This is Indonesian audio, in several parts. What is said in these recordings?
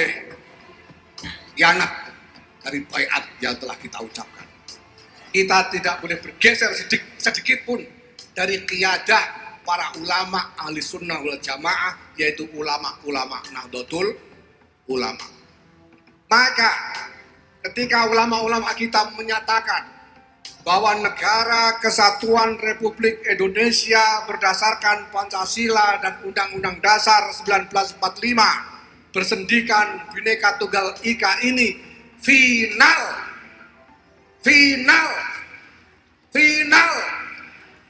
boleh khianat dari baiat yang telah kita ucapkan. Kita tidak boleh bergeser sedikit pun dari qiyadah para ulama ahli sunnah wal jamaah, yaitu ulama-ulama Nahdlatul Ulama. Maka ketika ulama-ulama kita menyatakan bahwa negara kesatuan Republik Indonesia berdasarkan Pancasila dan Undang-Undang Dasar 1945 bersendikan Bhinneka Tunggal Ika ini final,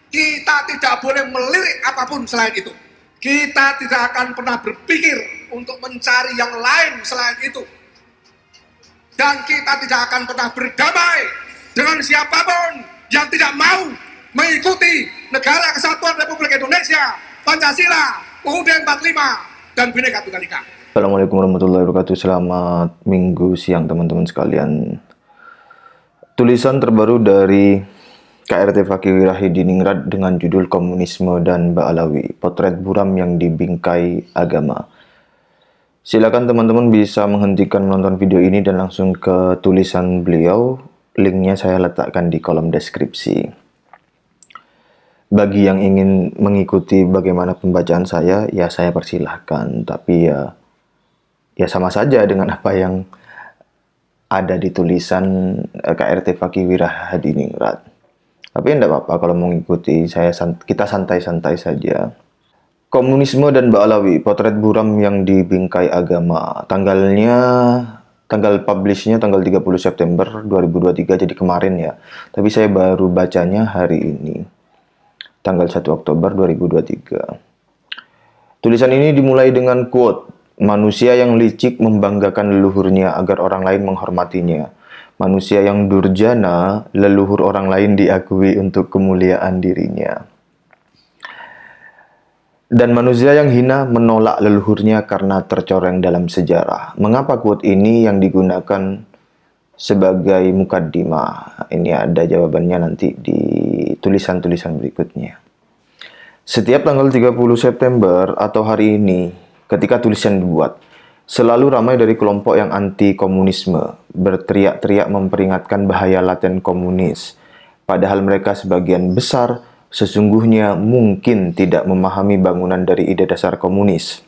kita tidak boleh melirik apapun selain itu. Kita tidak akan pernah berpikir untuk mencari yang lain selain itu. Dan kita tidak akan pernah berdamai dengan siapapun yang tidak mau mengikuti Negara Kesatuan Republik Indonesia, Pancasila, UUD 45, dan Bhinneka Tunggal Ika. Assalamualaikum warahmatullahi wabarakatuh. Selamat minggu siang teman-teman sekalian. Tulisan terbaru dari KRT Fakih Wirahadiningrat dengan judul Komunisme dan Ba'alawi, potret buram yang dibingkai agama. Silakan teman-teman bisa menghentikan menonton video ini dan langsung ke tulisan beliau. Linknya saya letakkan di kolom deskripsi. Bagi yang ingin mengikuti bagaimana pembacaan saya, ya saya persilahkan. Tapi ya sama saja dengan apa yang ada di tulisan KRT Fakih Wirahadiningrat. Tapi tidak apa-apa kalau mengikuti kita santai-santai saja. Komunisme dan Ba'alawi, potret buram yang dibingkai agama. Tanggal publishnya tanggal 30 September 2023, jadi kemarin ya. Tapi saya baru bacanya hari ini, tanggal 1 Oktober 2023. Tulisan ini dimulai dengan quote, "Manusia yang licik membanggakan leluhurnya agar orang lain menghormatinya. Manusia yang durjana, leluhur orang lain diakui untuk kemuliaan dirinya. Dan manusia yang hina menolak leluhurnya karena tercoreng dalam sejarah." Mengapa quote ini yang digunakan sebagai mukaddimah? Ini ada jawabannya nanti di tulisan-tulisan berikutnya. Setiap tanggal 30 September atau hari ini, ketika tulisan dibuat, selalu ramai dari kelompok yang anti komunisme berteriak-teriak memperingatkan bahaya laten komunis. Padahal mereka sebagian besar sesungguhnya mungkin tidak memahami bangunan dari ide dasar komunis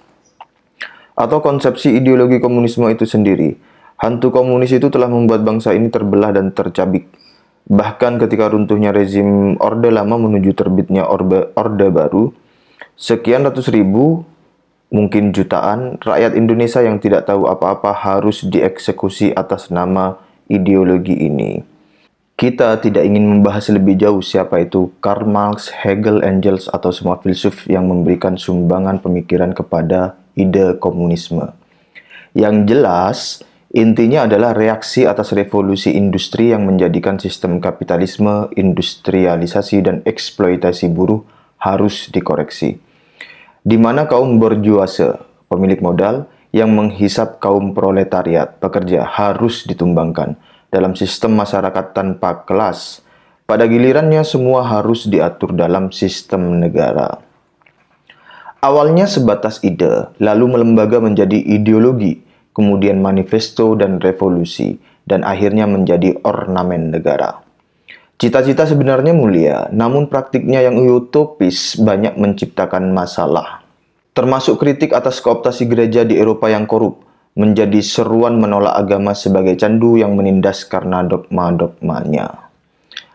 atau konsepsi ideologi komunisme itu sendiri. Hantu komunis itu telah membuat bangsa ini terbelah dan tercabik. Bahkan ketika runtuhnya rezim Orde Lama menuju terbitnya Orde Baru, sekian ratus ribu, mungkin jutaan, rakyat Indonesia yang tidak tahu apa-apa harus dieksekusi atas nama ideologi ini. Kita tidak ingin membahas lebih jauh siapa itu Karl Marx, Hegel, Engels, atau semua filsuf yang memberikan sumbangan pemikiran kepada ide komunisme. Yang jelas, intinya adalah reaksi atas revolusi industri yang menjadikan sistem kapitalisme, industrialisasi, dan eksploitasi buruh harus dikoreksi. Di mana kaum borjuase, pemilik modal, yang menghisap kaum proletariat, pekerja, harus ditumbangkan dalam sistem masyarakat tanpa kelas. Pada gilirannya semua harus diatur dalam sistem negara. Awalnya sebatas ide, lalu melembaga menjadi ideologi, kemudian manifesto dan revolusi, dan akhirnya menjadi ornamen negara. Cita-cita sebenarnya mulia, namun praktiknya yang utopis banyak menciptakan masalah. Termasuk kritik atas kooptasi gereja di Eropa yang korup, menjadi seruan menolak agama sebagai candu yang menindas karena dogma-dogmanya.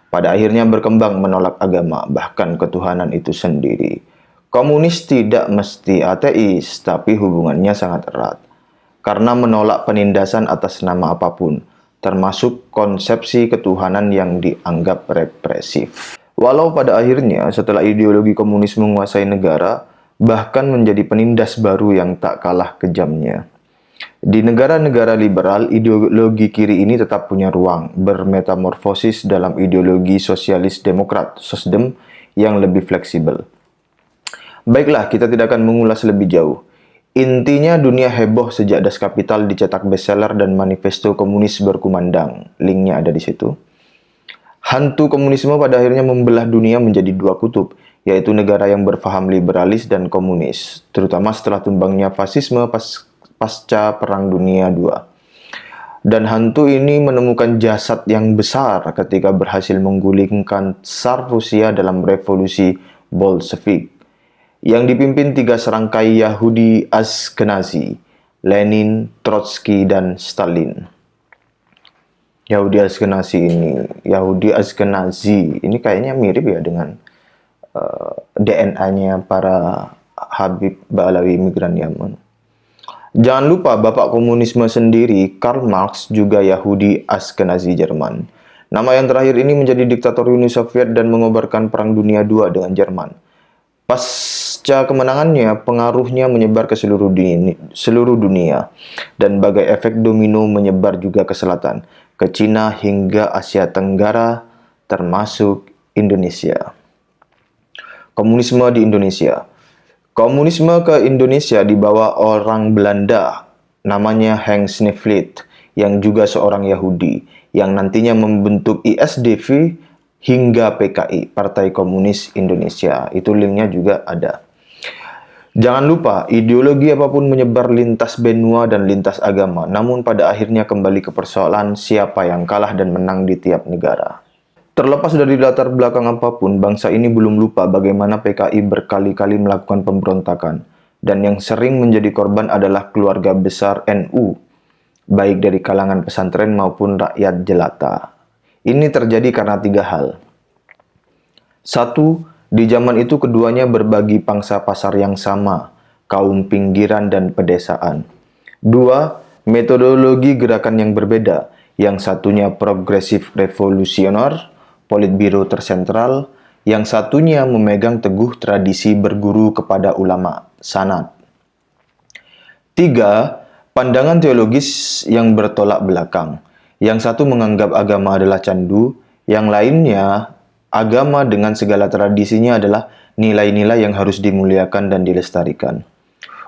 Pada akhirnya berkembang menolak agama, bahkan ketuhanan itu sendiri. Komunis tidak mesti ateis, tapi hubungannya sangat erat. Karena menolak penindasan atas nama apapun, termasuk konsepsi ketuhanan yang dianggap represif. Walau pada akhirnya setelah ideologi komunis menguasai negara, bahkan menjadi penindas baru yang tak kalah kejamnya. Di negara-negara liberal, ideologi kiri ini tetap punya ruang bermetamorfosis dalam ideologi sosialis demokrat, SOSDEM, yang lebih fleksibel. Baiklah, kita tidak akan mengulas lebih jauh. Intinya dunia heboh sejak Das Kapital dicetak bestseller dan manifesto komunis berkumandang. Linknya ada di situ. Hantu komunisme pada akhirnya membelah dunia menjadi dua kutub, yaitu negara yang berfaham liberalis dan komunis, terutama setelah tumbangnya fasisme pasca Perang Dunia II. Dan hantu ini menemukan jasad yang besar ketika berhasil menggulingkan Tsar Rusia dalam revolusi Bolshevik yang dipimpin 3 serangkai Yahudi Ashkenazi, Lenin, Trotsky, dan Stalin. Yahudi Ashkenazi ini kayaknya mirip ya dengan DNA-nya para Habib Ba'alawi migran Yaman. Jangan lupa bapak komunisme sendiri, Karl Marx, juga Yahudi Ashkenazi Jerman. Nama yang terakhir ini menjadi diktator Uni Soviet dan mengobarkan Perang Dunia II dengan Jerman. Pasca kemenangannya, pengaruhnya menyebar ke seluruh dunia dan bagai efek domino menyebar juga ke selatan, ke Cina hingga Asia Tenggara, termasuk Indonesia. Komunisme di Indonesia. Komunisme ke Indonesia dibawa orang Belanda, namanya Henk Sneevliet, yang juga seorang Yahudi, yang nantinya membentuk ISDV hingga PKI, Partai Komunis Indonesia. Itu linknya juga ada. Jangan lupa, ideologi apapun menyebar lintas benua dan lintas agama, namun pada akhirnya kembali ke persoalan siapa yang kalah dan menang di tiap negara. Terlepas dari latar belakang apapun, bangsa ini belum lupa bagaimana PKI berkali-kali melakukan pemberontakan, dan yang sering menjadi korban adalah keluarga besar NU, baik dari kalangan pesantren maupun rakyat jelata. Ini terjadi karena 3 hal. 1. Di zaman itu keduanya berbagi pangsa pasar yang sama, kaum pinggiran dan pedesaan. 2. Metodologi gerakan yang berbeda, yang satunya progresif revolusioner, politbiro tersentral, yang satunya memegang teguh tradisi berguru kepada ulama, sanad. 3. Pandangan teologis yang bertolak belakang. Yang satu menganggap agama adalah candu, yang lainnya agama dengan segala tradisinya adalah nilai-nilai yang harus dimuliakan dan dilestarikan.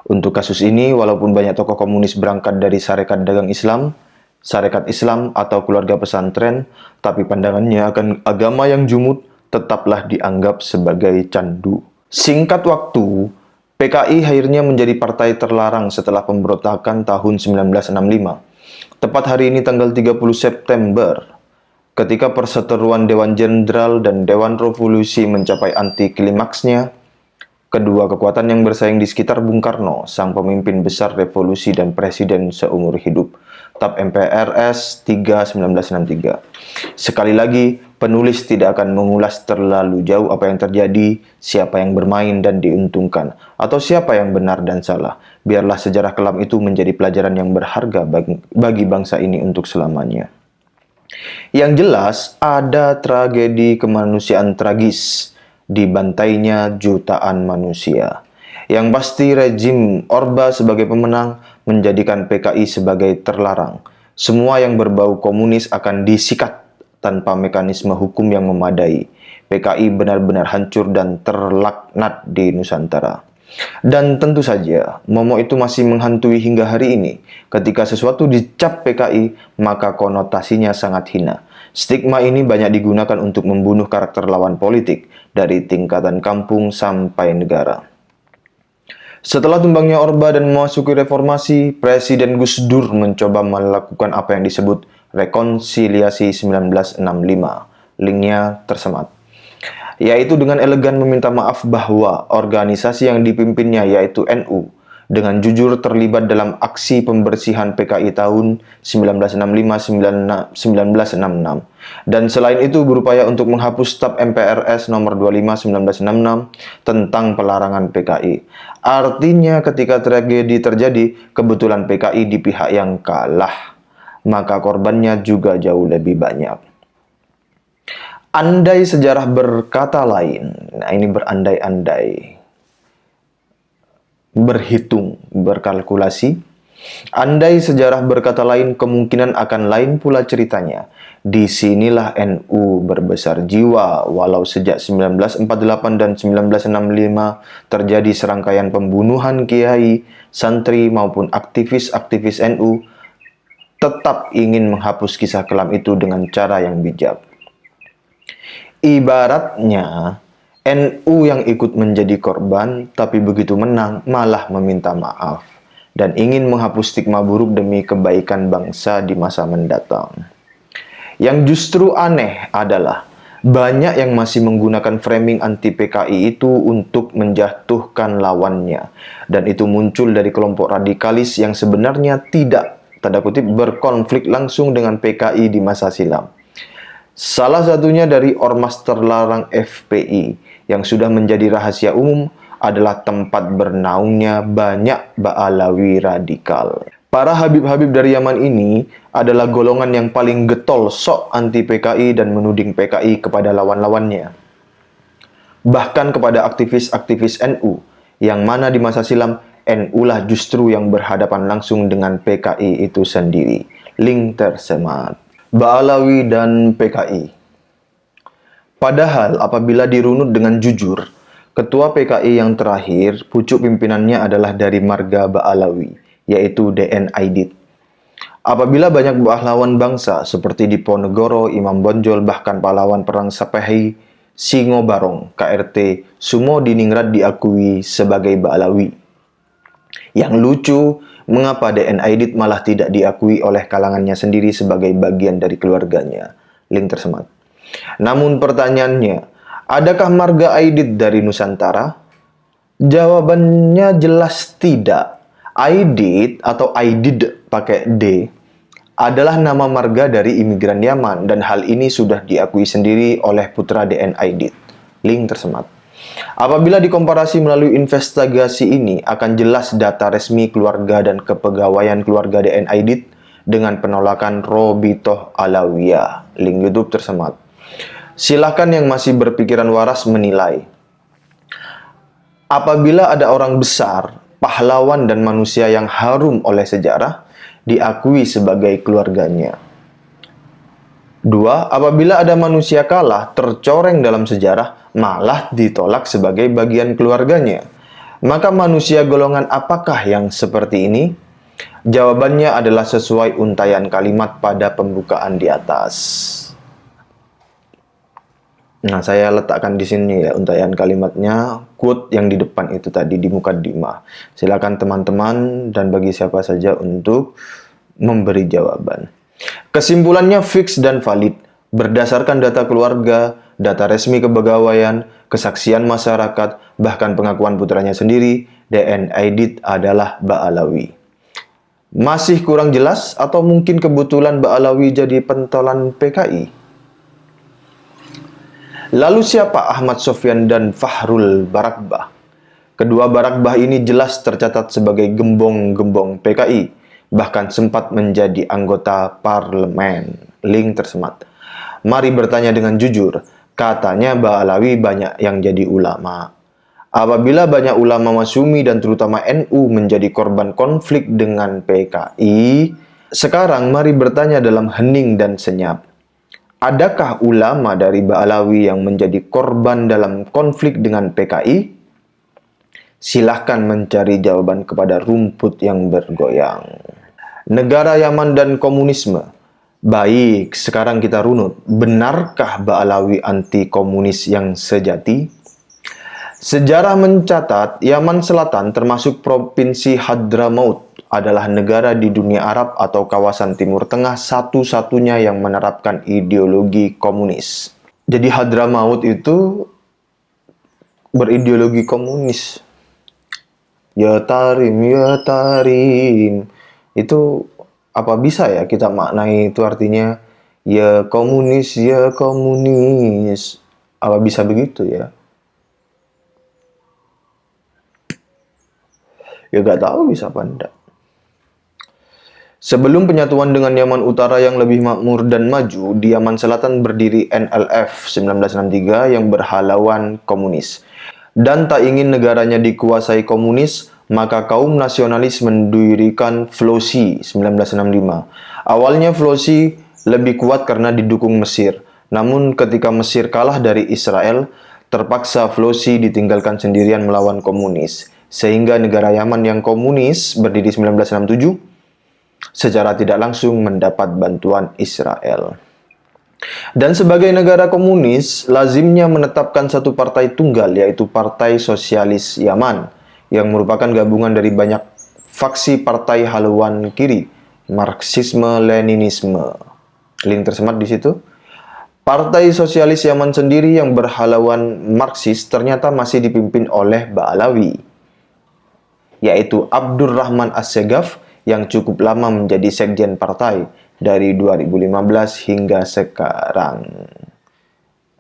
Untuk kasus ini, walaupun banyak tokoh komunis berangkat dari Sarekat Dagang Islam, Sarekat Islam atau keluarga pesantren, tapi pandangannya akan agama yang jumud tetaplah dianggap sebagai candu. Singkat waktu, PKI akhirnya menjadi partai terlarang setelah pemberontakan tahun 1965. Tepat hari ini tanggal 30 September, ketika perseteruan Dewan Jenderal dan Dewan Revolusi mencapai anti klimaksnya, kedua kekuatan yang bersaing di sekitar Bung Karno, sang pemimpin besar revolusi dan presiden seumur hidup, TAP MPRS 3 1963. Sekali lagi, penulis tidak akan mengulas terlalu jauh apa yang terjadi, siapa yang bermain dan diuntungkan, atau siapa yang benar dan salah. Biarlah sejarah kelam itu menjadi pelajaran yang berharga bagi bangsa ini untuk selamanya. Yang jelas, ada tragedi kemanusiaan tragis, dibantainya jutaan manusia. Yang pasti rejim Orba sebagai pemenang menjadikan PKI sebagai terlarang. Semua yang berbau komunis akan disikat tanpa mekanisme hukum yang memadai. PKI benar-benar hancur dan terlaknat di Nusantara. Dan tentu saja, momok itu masih menghantui hingga hari ini. Ketika sesuatu dicap PKI, maka konotasinya sangat hina. Stigma ini banyak digunakan untuk membunuh karakter lawan politik, dari tingkatan kampung sampai negara. Setelah tumbangnya Orba dan memasuki reformasi, Presiden Gus Dur mencoba melakukan apa yang disebut rekonsiliasi 1965. Linknya tersemat. Yaitu dengan elegan meminta maaf bahwa organisasi yang dipimpinnya yaitu NU dengan jujur terlibat dalam aksi pembersihan PKI tahun 1965-1966 dan selain itu berupaya untuk menghapus TAP MPRS nomor 25 1966 tentang pelarangan PKI. Artinya ketika tragedi terjadi, kebetulan PKI di pihak yang kalah, maka korbannya juga jauh lebih banyak. Andai sejarah berkata lain, nah ini berandai-andai, berhitung, berkalkulasi. Andai sejarah berkata lain, kemungkinan akan lain pula ceritanya. Disinilah NU berbesar jiwa, walau sejak 1948 dan 1965 terjadi serangkaian pembunuhan kiai, santri maupun aktivis-aktivis NU, tetap ingin menghapus kisah kelam itu dengan cara yang bijak. Ibaratnya, NU yang ikut menjadi korban, tapi begitu menang malah meminta maaf. dan ingin menghapus stigma buruk demi kebaikan bangsa di masa mendatang. Yang justru aneh adalah banyak yang masih menggunakan framing anti PKI itu untuk menjatuhkan lawannya, dan itu muncul dari kelompok radikalis yang sebenarnya tidak, tanda kutip, berkonflik langsung dengan PKI di masa silam. Salah satunya dari ormas terlarang FPI yang sudah menjadi rahasia umum adalah tempat bernaungnya banyak Ba'alawi radikal. Para Habib-Habib dari Yaman ini adalah golongan yang paling getol sok anti PKI dan menuding PKI kepada lawan-lawannya. Bahkan kepada aktivis-aktivis NU, yang mana di masa silam NU lah justru yang berhadapan langsung dengan PKI itu sendiri. Link tersemat. Ba'alawi dan PKI. Padahal apabila dirunut dengan jujur, Ketua PKI yang terakhir, pucuk pimpinannya adalah dari marga Ba'alawi, yaitu DN Aidit. Apabila banyak pahlawan bangsa seperti Diponegoro, Imam Bonjol, bahkan pahlawan perang Sapehi, Singo Barong, KRT, Sumo Diningrat diakui sebagai Ba'alawi. Yang lucu, mengapa DN Aidit malah tidak diakui oleh kalangannya sendiri sebagai bagian dari keluarganya? Link tersemat. Namun pertanyaannya, adakah marga Aidit dari Nusantara? Jawabannya jelas tidak. Aidit atau Aidid pakai D adalah nama marga dari imigran Yaman, dan hal ini sudah diakui sendiri oleh putra DN Aidit. Link tersemat. Apabila dikomparasi melalui investigasi ini, akan jelas data resmi keluarga dan kepegawaian keluarga DN Aidit dengan penolakan Robitoh Alawiyah. Link YouTube tersemat. Silakan yang masih berpikiran waras menilai. Apabila ada orang besar, pahlawan dan manusia yang harum oleh sejarah, diakui sebagai keluarganya. 2. Apabila ada manusia kalah, tercoreng dalam sejarah, malah ditolak sebagai bagian keluarganya. Maka manusia golongan apakah yang seperti ini? Jawabannya adalah sesuai untaian kalimat pada pembukaan di atas. Nah, saya letakkan di sini ya untaian kalimatnya, quote yang di depan itu tadi di Mukaddimah. Silakan teman-teman dan bagi siapa saja untuk memberi jawaban. Kesimpulannya fix dan valid, berdasarkan data keluarga, data resmi kepegawaian, kesaksian masyarakat, bahkan pengakuan putranya sendiri, DN Aidit adalah Ba'alawi. Masih kurang jelas atau mungkin kebetulan Ba'alawi jadi pentolan PKI? Lalu siapa Ahmad Sofyan dan Fahrul Barakbah? Kedua Barakbah ini jelas tercatat sebagai gembong-gembong PKI, bahkan sempat menjadi anggota parlemen. Link tersemat. Mari bertanya dengan jujur, katanya Ba'alawi banyak yang jadi ulama. Apabila banyak ulama Masyumi dan terutama NU menjadi korban konflik dengan PKI, sekarang mari bertanya dalam hening dan senyap. Adakah ulama dari Ba'alawi yang menjadi korban dalam konflik dengan PKI? Silahkan mencari jawaban kepada rumput yang bergoyang. Negara Yaman dan komunisme. Baik, sekarang kita runut. Benarkah Ba'alawi anti komunis yang sejati? Sejarah mencatat, Yaman Selatan termasuk Provinsi Hadramaut adalah negara di dunia Arab atau kawasan Timur Tengah satu-satunya yang menerapkan ideologi komunis. Jadi Hadramaut itu berideologi komunis. Ya tarim, ya tarim. Itu apa bisa ya kita maknai itu artinya ya komunis, ya komunis. Apa bisa begitu ya? Ya gak tahu bisa apa enggak. Sebelum penyatuan dengan Yaman Utara yang lebih makmur dan maju, di Yaman Selatan berdiri NLF 1963 yang berhalauan komunis. Dan tak ingin negaranya dikuasai komunis, maka kaum nasionalis mendirikan FLOSI 1965. Awalnya FLOSI lebih kuat karena didukung Mesir. Namun ketika Mesir kalah dari Israel, terpaksa FLOSI ditinggalkan sendirian melawan komunis. Sehingga negara Yaman yang komunis berdiri 1967 secara tidak langsung mendapat bantuan Israel. Dan sebagai negara komunis, lazimnya menetapkan satu partai tunggal, yaitu Partai Sosialis Yaman, yang merupakan gabungan dari banyak faksi partai haluan kiri, Marxisme-Leninisme. Link tersemat di situ. Partai Sosialis Yaman sendiri yang berhaluan Marxis ternyata masih dipimpin oleh Ba'alawi, yaitu Abdurrahman As-Segaf yang cukup lama menjadi sekjen partai dari 2015 hingga sekarang.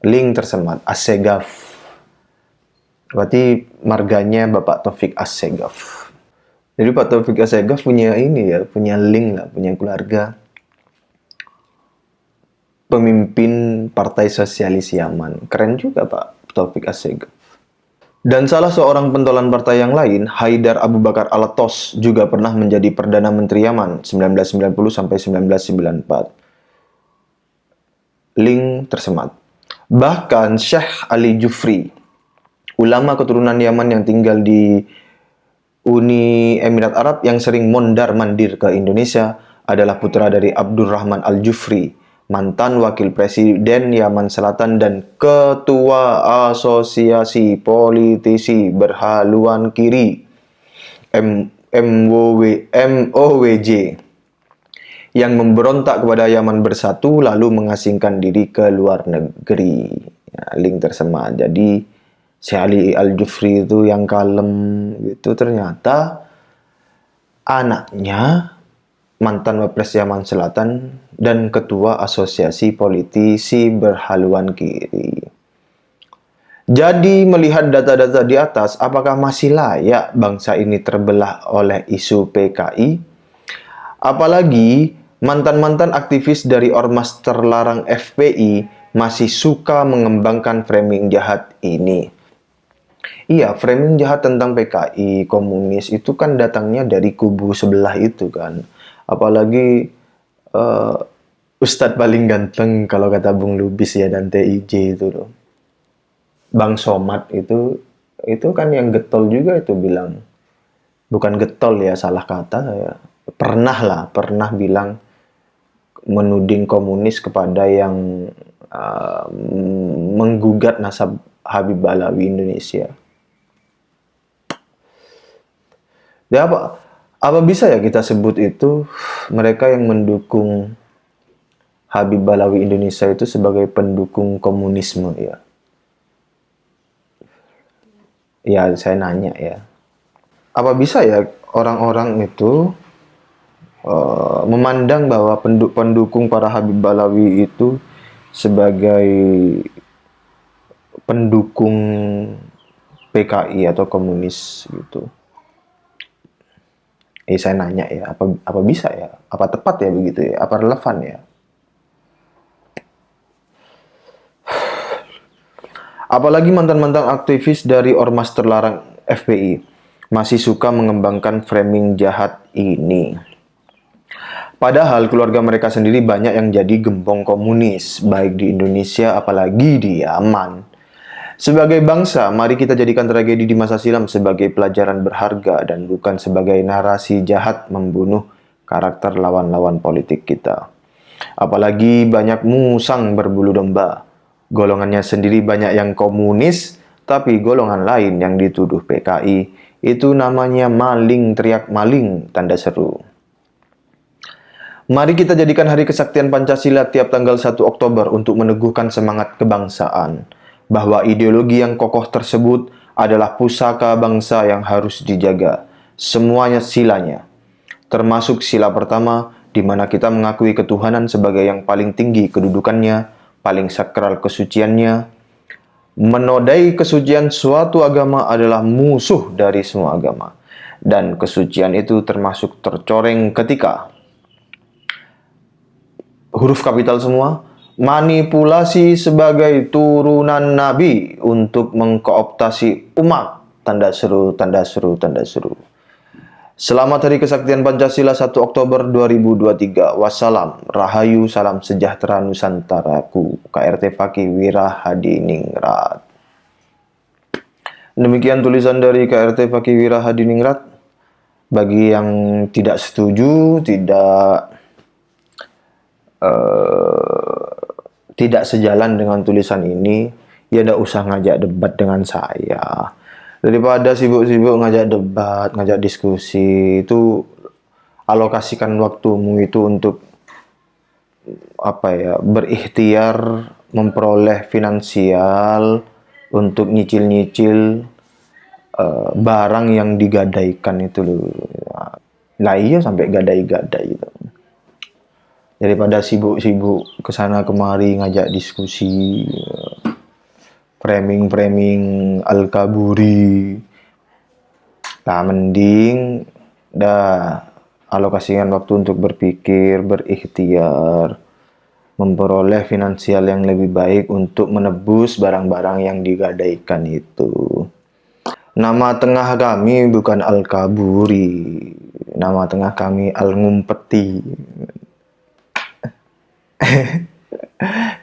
Link tersemat, As-Segaf. Berarti marganya Bapak Taufik As-Segaf. Jadi Pak Taufik As-Segaf punya ini ya, punya link lah, punya keluarga pemimpin Partai Sosialis Yaman. Keren juga Pak Taufik As-Segaf. Dan salah seorang pentolan partai yang lain, Haidar Abu Bakar Al-Tos, juga pernah menjadi Perdana Menteri Yaman 1990 sampai 1994. Link tersemat. Bahkan Syekh Ali Jufri, ulama keturunan Yaman yang tinggal di Uni Emirat Arab yang sering mondar-mandir ke Indonesia, adalah putra dari Abdurrahman Al-Jufri, mantan wakil presiden Yaman Selatan dan ketua Asosiasi Politisi Berhaluan Kiri MOWJ, yang memberontak kepada Yaman Bersatu lalu mengasingkan diri ke luar negeri. Ya, link tersemat. Jadi Syekh Ali Al-Jufri itu yang kalem gitu, ternyata anaknya mantan Wapres Yaman Selatan dan ketua Asosiasi Politisi Berhaluan Kiri. Jadi melihat data-data di atas, apakah masih layak bangsa ini terbelah oleh isu PKI? Apalagi mantan-mantan aktivis dari ormas terlarang FPI masih suka mengembangkan framing jahat ini. Iya, framing jahat tentang PKI, komunis itu kan datangnya dari kubu sebelah itu kan. Apalagi Ustadz paling ganteng kalau kata Bung Lubis ya, dan TIJ itu loh. Bang Somad itu kan yang getol juga itu bilang. Bukan getol ya, salah kata ya. Pernah bilang menuding komunis kepada yang menggugat nasab Habib Ba'alawi Indonesia. Ya apa bisa ya kita sebut itu mereka yang mendukung Habib Ba'alawi Indonesia itu sebagai pendukung komunisme ya? Ya saya nanya ya. Apa bisa ya orang-orang itu memandang bahwa pendukung para Habib Ba'alawi itu sebagai pendukung PKI atau komunis gitu? Saya nanya ya, apa bisa ya? Apa tepat ya begitu ya? Apa relevan ya? Apalagi mantan-mantan aktivis dari ormas terlarang FPI masih suka mengembangkan framing jahat ini. Padahal keluarga mereka sendiri banyak yang jadi gembong komunis, baik di Indonesia apalagi di Yaman. Sebagai bangsa, mari kita jadikan tragedi di masa silam sebagai pelajaran berharga dan bukan sebagai narasi jahat membunuh karakter lawan-lawan politik kita. Apalagi banyak musang berbulu domba. Golongannya sendiri banyak yang komunis, tapi golongan lain yang dituduh PKI, itu namanya maling teriak maling, tanda seru. Mari kita jadikan Hari Kesaktian Pancasila tiap tanggal 1 Oktober untuk meneguhkan semangat kebangsaan, bahwa ideologi yang kokoh tersebut adalah pusaka bangsa yang harus dijaga. Semuanya silanya, termasuk sila pertama, di mana kita mengakui ketuhanan sebagai yang paling tinggi kedudukannya, paling sakral kesuciannya. Menodai kesucian suatu agama adalah musuh dari semua agama. Dan kesucian itu termasuk tercoreng ketika huruf kapital semua, manipulasi sebagai turunan Nabi untuk mengkooptasi umat. Tanda seru, tanda seru, tanda seru. Selamat Hari Kesaktian Pancasila 1 Oktober 2023. Wassalam, Rahayu, salam sejahtera Nusantaraku. KRT Fakih Wirahadiningrat. Demikian tulisan dari KRT Fakih Wirahadiningrat. Bagi yang tidak setuju, tidak sejalan dengan tulisan ini, ya tidak usah ngajak debat dengan saya. Daripada sibuk-sibuk ngajak debat, ngajak diskusi, itu alokasikan waktumu itu untuk apa ya, berikhtiar memperoleh finansial untuk nyicil-nyicil barang yang digadaikan itu loh. Nah iya sampai gadai-gadai gitu. Daripada sibuk-sibuk kesana kemari ngajak diskusi, framing-framing al-kaburi, nah mending dah alokasikan waktu untuk berpikir, berikhtiar, memperoleh finansial yang lebih baik untuk menebus barang-barang yang digadaikan itu. Nama tengah kami bukan Al-Kaburi. Nama tengah kami Al-Ngumpeti.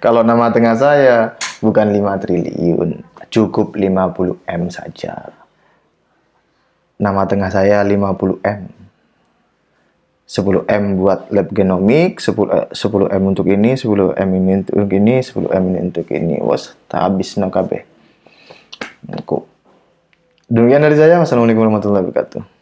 Kalau nama tengah saya bukan 5 triliun. Cukup 50 M saja. Nama tengah saya 50 M. 10 M buat lab genomik, 10 M untuk ini, 10 M ini untuk ini, 10 M ini untuk ini. Wes, tak habis no kabeh. Demikian dari saya. Wassalamualaikum warahmatullahi wabarakatuh.